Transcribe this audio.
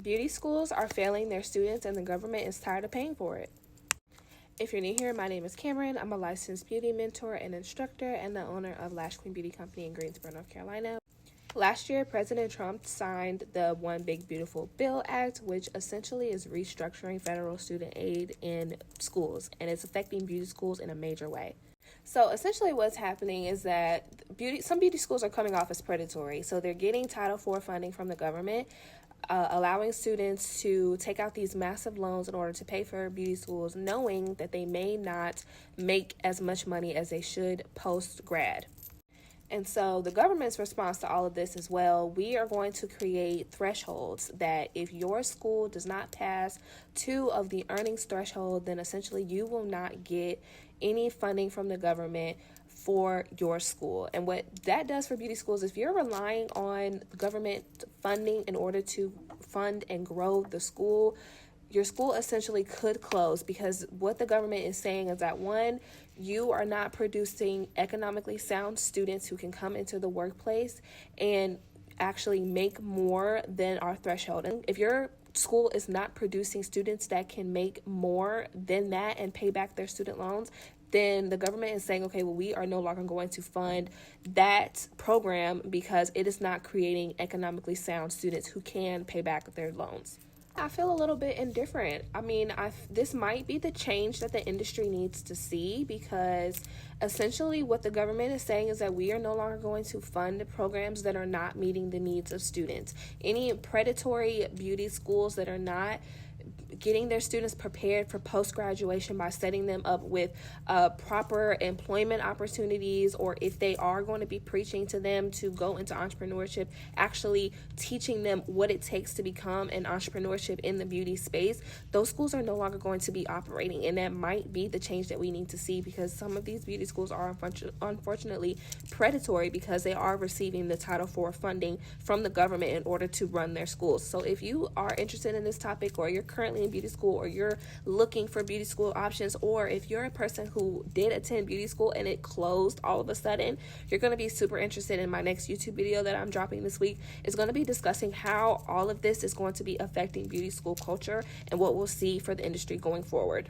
Beauty schools are failing their students and the government is tired of paying for it. If you're new here, my name is Cameron. I'm a licensed beauty mentor and instructor and the owner of Lash Queen Beauty Company in Greensboro, North Carolina. Last year, President Trump signed the One Big Beautiful Bill Act, which essentially is restructuring federal student aid in schools, and it's affecting beauty schools in a major way. So essentially what's happening is that some beauty schools are coming off as predatory. So they're getting Title IV funding from the government, allowing students to take out these massive loans in order to pay for beauty schools, knowing that they may not make as much money as they should post-grad. And so the government's response to all of this as well, we are going to create thresholds that if your school does not pass 2 of the earnings threshold, then essentially you will not get any funding from the government for your school. And what that does for beauty schools, if you're relying on government funding in order to fund and grow the school, your school essentially could close, because what the government is saying is that, one, you are not producing economically sound students who can come into the workplace and actually make more than our threshold. And if your school is not producing students that can make more than that and pay back their student loans, then the government is saying, okay, well, we are no longer going to fund that program because it is not creating economically sound students who can pay back their loans. I feel a little bit indifferent. I mean, this might be the change that the industry needs to see, because essentially what the government is saying is that we are no longer going to fund programs that are not meeting the needs of students. Any predatory beauty schools that are not getting their students prepared for post-graduation by setting them up with proper employment opportunities, or if they are going to be preaching to them to go into entrepreneurship, actually teaching them what it takes to become an entrepreneurship in the beauty space, those schools are no longer going to be operating. And that might be the change that we need to see, because some of these beauty schools are unfortunately predatory because they are receiving the Title IV funding from the government in order to run their schools. So if you are interested in this topic, or you're currently in beauty school, or you're looking for beauty school options, or if you're a person who did attend beauty school and it closed all of a sudden, you're going to be super interested in my next YouTube video that I'm dropping this week. It's going to be discussing how all of this is going to be affecting beauty school culture and what we'll see for the industry going forward.